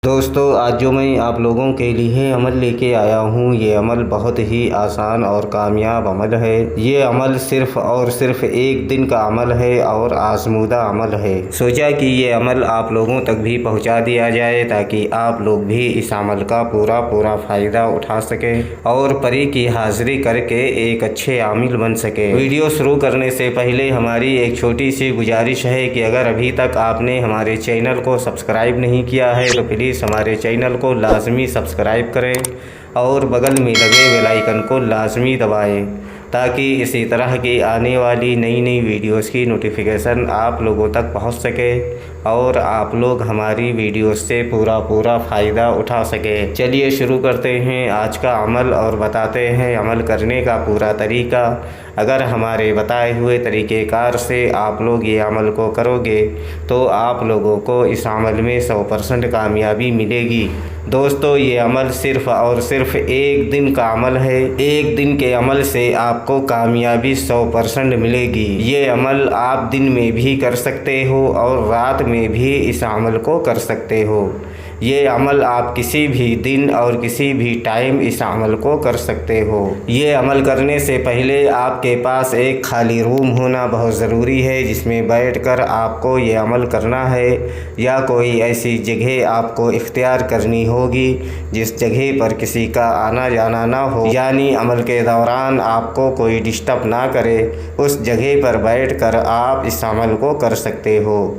دوستو آج جو میں آپ لوگوں کے لیے عمل لے کے آیا ہوں، یہ عمل بہت ہی آسان اور کامیاب عمل ہے۔ یہ عمل صرف اور صرف ایک دن کا عمل ہے اور آزمودہ عمل ہے۔ سوچا کہ یہ عمل آپ لوگوں تک بھی پہنچا دیا جائے تاکہ آپ لوگ بھی اس عمل کا پورا فائدہ اٹھا سکیں اور پری کی حاضری کر کے ایک اچھے عامل بن سکے۔ ویڈیو شروع کرنے سے پہلے ہماری ایک چھوٹی سی گزارش ہے کہ اگر ابھی تک آپ نے ہمارے چینل کو سبسکرائب نہیں کیا ہے تو پلیز ہمارے چینل کو لازمی سبسکرائب کریں اور بغل میں لگے بیل آئیکن کو لازمی دبائیں تاکہ اسی طرح کی آنے والی نئی ویڈیوز کی نوٹیفیکیشن آپ لوگوں تک پہنچ سکے اور آپ لوگ ہماری ویڈیوز سے پورا فائدہ اٹھا سکے۔ چلیے شروع کرتے ہیں آج کا عمل اور بتاتے ہیں عمل کرنے کا پورا طریقہ۔ اگر ہمارے بتائے ہوئے طریقہ کار سے آپ لوگ یہ عمل کو کرو گے تو آپ لوگوں کو اس عمل میں 100% کامیابی ملے گی۔ دوستو یہ عمل صرف اور صرف ایک دن کا عمل ہے۔ ایک دن کے عمل سے آپ کو کامیابی 100% ملے گی۔ یہ عمل آپ دن میں بھی کر سکتے ہو اور رات میں بھی اس عمل کو کر سکتے ہو۔ یہ عمل آپ کسی بھی دن اور کسی بھی ٹائم اس عمل کو کر سکتے ہو۔ یہ عمل کرنے سے پہلے آپ کے پاس ایک خالی روم ہونا بہت ضروری ہے جس میں بیٹھ کر آپ کو یہ عمل کرنا ہے، یا کوئی ایسی جگہ آپ کو اختیار کرنی ہوگی جس جگہ پر کسی کا آنا جانا نہ ہو، یعنی عمل کے دوران آپ کو کوئی ڈسٹرب نہ کرے۔ اس جگہ پر بیٹھ کر آپ اس عمل کو کر سکتے ہو۔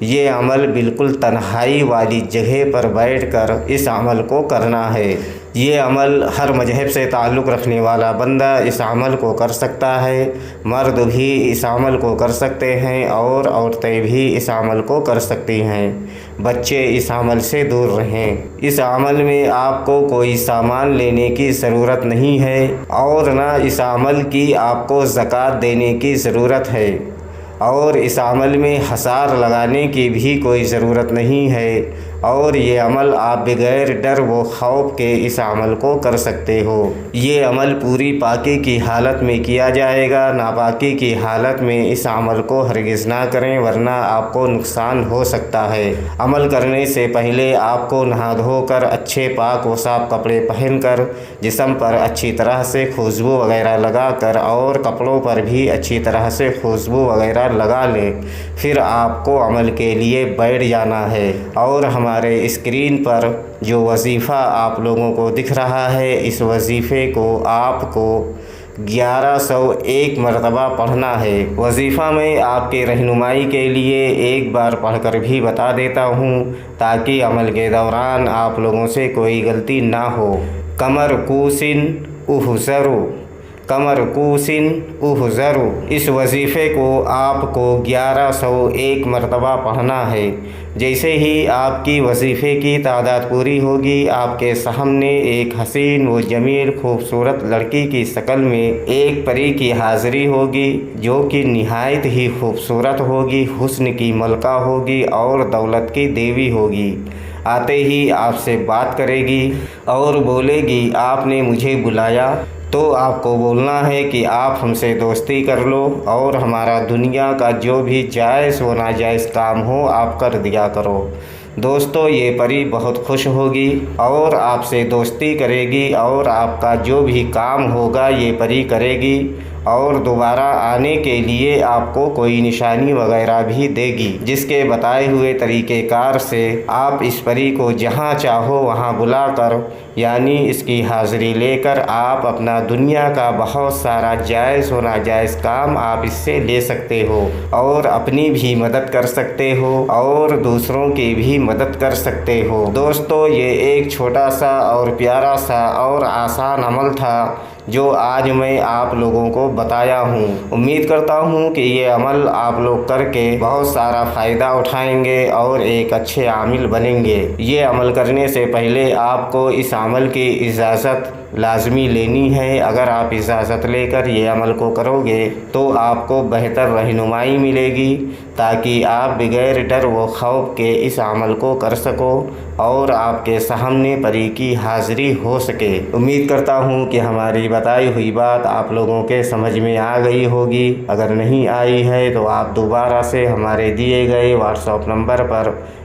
یہ عمل بالکل تنہائی والی جگہ پر بیٹھ کر اس عمل کو کرنا ہے۔ یہ عمل ہر مذہب سے تعلق رکھنے والا بندہ اس عمل کو کر سکتا ہے۔ مرد بھی اس عمل کو کر سکتے ہیں اور عورتیں بھی اس عمل کو کر سکتی ہیں۔ بچے اس عمل سے دور رہیں۔ اس عمل میں آپ کو کوئی سامان لینے کی ضرورت نہیں ہے اور نہ اس عمل کی آپ کو زکوٰۃ دینے کی ضرورت ہے، اور اس عمل میں حصار لگانے کی بھی کوئی ضرورت نہیں ہے، اور یہ عمل آپ بغیر ڈر و خوف کے اس عمل کو کر سکتے ہو۔ یہ عمل پوری پاکی کی حالت میں کیا جائے گا۔ ناپاکی کی حالت میں اس عمل کو ہرگز نہ کریں ورنہ آپ کو نقصان ہو سکتا ہے۔ عمل کرنے سے پہلے آپ کو نہا دھو کر اچھے پاک و صاف کپڑے پہن کر جسم پر اچھی طرح سے خوشبو وغیرہ لگا کر اور کپڑوں پر بھی اچھی طرح سے خوشبو وغیرہ لگا لیں۔ پھر آپ کو عمل کے لیے بیٹھ جانا ہے اور ہمارے اسکرین پر جو وظیفہ آپ لوگوں کو دکھ رہا ہے، اس وظیفے کو آپ کو 1101 مرتبہ پڑھنا ہے۔ وظیفہ میں آپ کے رہنمائی کے لیے ایک بار پڑھ کر بھی بتا دیتا ہوں تاکہ عمل کے دوران آپ لوگوں سے کوئی غلطی نہ ہو۔ کمر کوسن احذروا، کمر کوسن احذروا۔ اس وظیفے کو آپ کو 1101 مرتبہ پڑھنا ہے۔ جیسے ہی آپ کی وظیفے کی تعداد پوری ہوگی، آپ کے سامنے ایک حسین و جمیل خوبصورت لڑکی کی شکل میں ایک پری کی حاضری ہوگی جو کہ نہایت ہی خوبصورت ہوگی، حسن کی ملکہ ہوگی اور دولت کی دیوی ہوگی۔ آتے ہی آپ سے بات کرے گی اور بولے گی آپ نے مجھے بلایا، تو آپ کو بولنا ہے کہ آپ ہم سے دوستی کر لو اور ہمارا دنیا کا جو بھی جائز و ناجائز کام ہو آپ کر دیا کرو۔ دوستو یہ پری بہت خوش ہوگی اور آپ سے دوستی کرے گی اور آپ کا جو بھی کام ہوگا یہ پری کرے گی، اور دوبارہ آنے کے لیے آپ کو کوئی نشانی وغیرہ بھی دے گی جس کے بتائے ہوئے طریقہ کار سے آپ اس پری کو جہاں چاہو وہاں بلا کر، یعنی اس کی حاضری لے کر آپ اپنا دنیا کا بہت سارا جائز و ناجائز کام آپ اس سے لے سکتے ہو اور اپنی بھی مدد کر سکتے ہو اور دوسروں کی بھی مدد کر سکتے ہو۔ دوستو یہ ایک چھوٹا سا اور پیارا سا اور آسان عمل تھا جو آج میں آپ لوگوں کو بتایا ہوں۔ امید کرتا ہوں کہ یہ عمل آپ لوگ کر کے بہت سارا فائدہ اٹھائیں گے اور ایک اچھے عامل بنیں گے۔ یہ عمل کرنے سے پہلے آپ کو اس عمل کی اجازت لازمی لینی ہے۔ اگر آپ اجازت لے کر یہ عمل کو کرو گے تو آپ کو بہتر رہنمائی ملے گی تاکہ آپ بغیر ڈر و خوف کے اس عمل کو کر سکو اور آپ کے سامنے پری کی حاضری ہو سکے۔ امید کرتا ہوں کہ ہماری بتائی ہوئی بات آپ لوگوں کے سمجھ میں آ گئی ہوگی۔ اگر نہیں آئی ہے تو آپ دوبارہ سے ہمارے دیے گئے واٹس ایپ نمبر پر